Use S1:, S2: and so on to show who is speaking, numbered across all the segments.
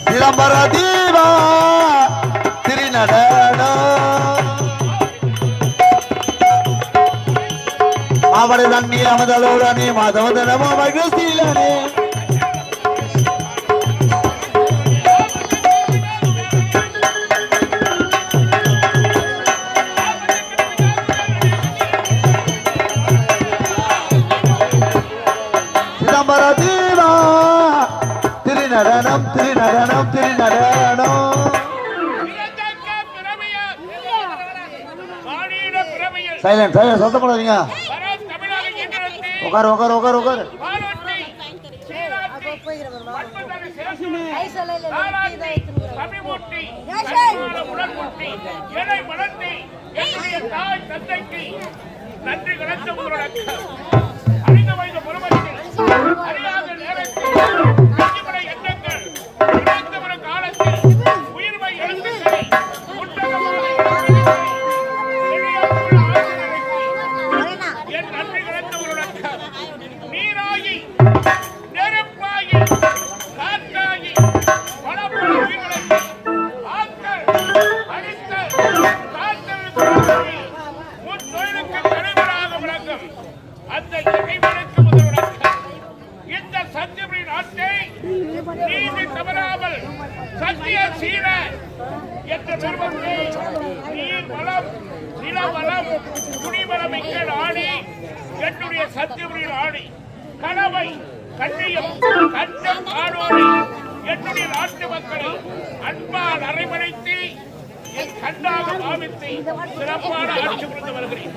S1: சிதம்பரதீவா அவரை தண்ணி அமதலோடனே மாதவதனமோ மகிழ்ச்சியிலே சிதம்பரதீவா திருநடனம் திருநடனம் திருநடனம் silent silent சத்தம் போடாதீங்க. உட்காரு உட்காரு உட்காரு உட்காரு.
S2: நன்றி கடந்த உங்களோட அறிந்த வயது பொறுமத்தில் அறியாத நேரத்தில் அஞ்சுமுறை எண்ணங்கள் இணைந்தவர காலத்தில் உயிர்மை எழுத்துக்களை என் நன்றி கடந்த உங்களோட நீராகி நெருப்பாகி காற்றாகி பலப்பல உயிர்களை ஆக்கள் அடித்தல் காத்தல் முன் தொழிலுக்கு தலைவராக விளங்கும் அந்த இறைவனுக்கு முதல்வராக இந்த சத்தியபுரி நாட்டை நீதி தவறாமல் சத்திய சீர என்ற தர்மத்தை நீர் வளம் நில வளம் குடிவளமிக்க நாடி என்னுடைய சத்தியபுரி நாடி கனவை கண்ணியம் கண்டம் காணோரை என்னுடைய நாட்டு மக்களை அன்பால் அரவணைத்து என் கண்டாக பாவித்து சிறப்பான ஆட்சி புரிந்து வருகிறேன்.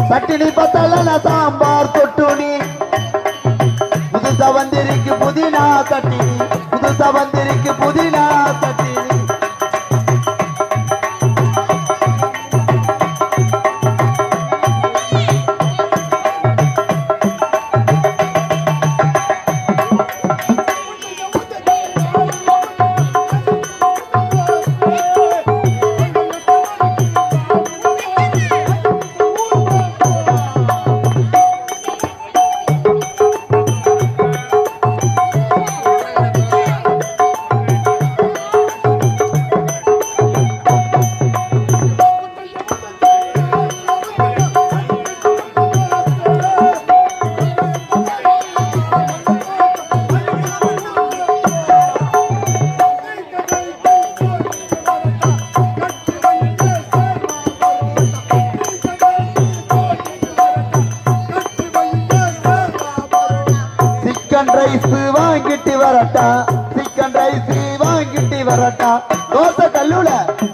S1: சட்டினி பத்தல சாம்பார் தொட்டுனி புதுசா வந்திருக்கு புதினா தட்டினி புதுசா வந்திருக்கு புதினா தட்டினி சிக்கன் ரைஸ் வாங்கிட்டு வரட்டா சிக்கன் ரைஸ் வாங்கிட்டு வரட்டா தோசை கல்லுல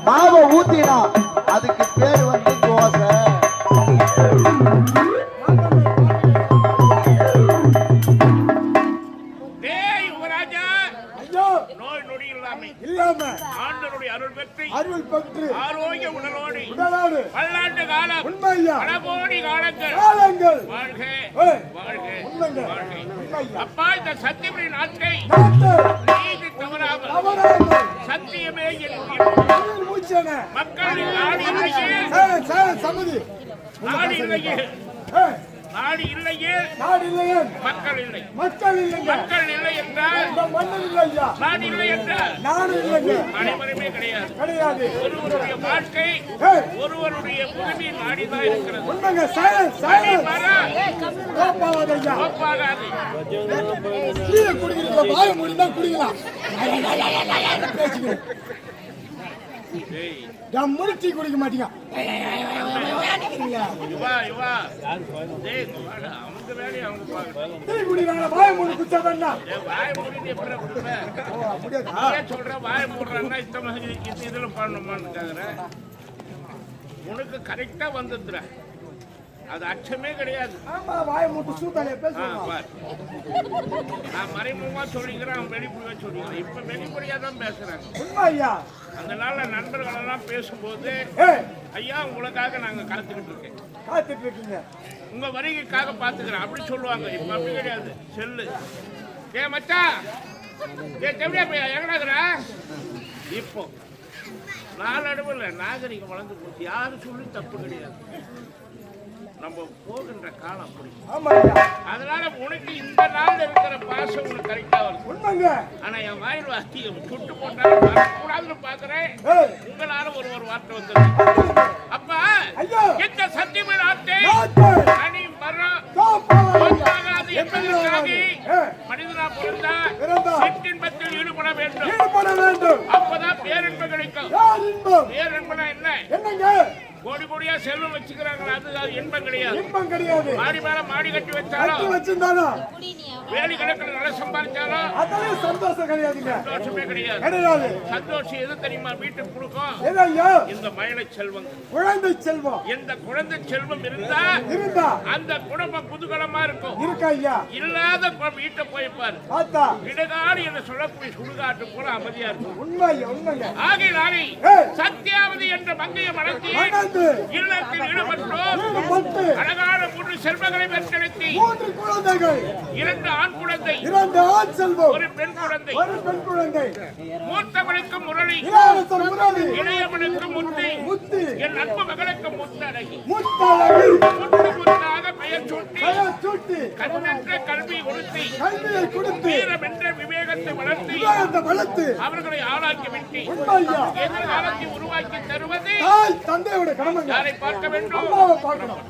S1: மாவை ஊத்தினா அதுக்கு பேர் வந்து தோசை.
S2: நோய் நொடி இல்லாம ஆண்டவருடைய அருள் பெற்று ஆரோக்கிய உடலோடு பல்லாண்டு காலம் பல கோடி காலங்கள் வாழ்க வாழ்க வாழ்க. அப்பா இந்த சத்தியபுரி நாட்டை இல்லையே நாடு இல்லையே மக்கள் இல்லை மக்கள் இல்லை என்றால் நாடு இல்லை என்றால் அனைவருமே கிடையாது ஒருவருடைய வாழ்க்கை ஒருவருடைய உரிமை நாடிதான் இருக்கிறது
S3: முடிச்சு குடிக்க மாட்டீங்க
S2: உனக்கு கரெக்டா வந்துடுற அது அச்சமே கிடையாது. நான் மறைமுகமா சொல்லிக்கிறேன், வெளிப்படையா சொல்லிக்கிறேன். இப்ப வெளிப்படையா தான் பேசுறாங்க. அதனால நண்பர்கள் எல்லாம் பேசும்போது ஐயா உங்களுக்காக நாங்க காத்துக்கிட்டு இருக்கீங்க, உங்க வருகைக்காக பாத்துக்கிறேன் அப்படி சொல்லுவாங்க. இப்ப அப்படி கிடையாது. செல்லு ஏ மச்சா எப்படியா போய் எங்கடாக்குற இப்போ நாளடைவில் நாகரிகம் வளர்ந்து போச்சு. யாரும் சொல்லி தப்பு கிடையாது. நம்ம போகின்ற காலம் அப்படி. அதனால உனக்கு இந்த நாள் இருக்கிற பாசம் உனக்கு கரெக்டா வருது. ஆனா என் வாயில் வாசி சுட்டு போட்டாலும் வரக்கூடாதுன்னு பாக்குறேன். உங்களால ஒரு வார்த்தை வந்துருக்கு. அப்பா எந்த சத்தியமே நாட்டை அணி மரம் என்பதற்காக மனிதனா பிறந்தா சிற்றின்பத்தில் ஈடுபட வேண்டும். அப்பதான் பேரின்பம் கிடைக்கும். பேரின்பம்னா என்ன? கோடி கோடியா செல்வம் வச்சுக்கிறாங்களா, அது இன்பம் கிடையாது. மாடி மேல மாடி கட்டி வச்சாலும் வேலி கணக்கில் நல்லா சம்பாதிச்சாலும்
S3: சந்தோஷம் கிடையாதுங்க.
S2: சந்தோஷமே கிடையாது. சந்தோஷம் எது தெரியுமா வீட்டுக்கு கொடுக்கும்? இந்த மழை செல்வம்,
S3: குழந்தை செல்வம்.
S2: இந்த குழந்தை செல்வம் இருந்தா அந்த குடும்பம் குதூகலமா இருக்கும். இல்லாத வீட்டை போய்ப்பாரு விடுகாடு என்று சொல்லக்கூடிய சுடுகாட்டு போல அமைதியா இருக்கும். ஆகையினாலே சத்தியாவதி என்ற மங்கையை மணத்தி இல்லத்தில் ஈடுபட்டோம். அழகான 3 செல்வங்களை பெற்றெடுத்தி
S3: 3 குழந்தைகள்,
S2: 2 ஆண் குழந்தை,
S3: 2 ஆண் செல்வம்,
S2: 1 பெண் குழந்தை. மூத்தவனுக்கு முரளி, இளையவனுக்கு முத்து, என் அன்பு மகளுக்கு முத்தழகி. முத்தாக பெயர் சூட்டி கண்ணென்ற கல்வி கொடுத்தி வீரம் என்ற விவேகத்தை வளர்த்தி அவர்களை ஆளாக்கி விட்டு எதிர்காலத்தை உருவாக்கி தருவது
S3: தந்தையோட கடமை.
S2: யாரை பார்க்க வேண்டும்?
S3: பார்க்கணும்.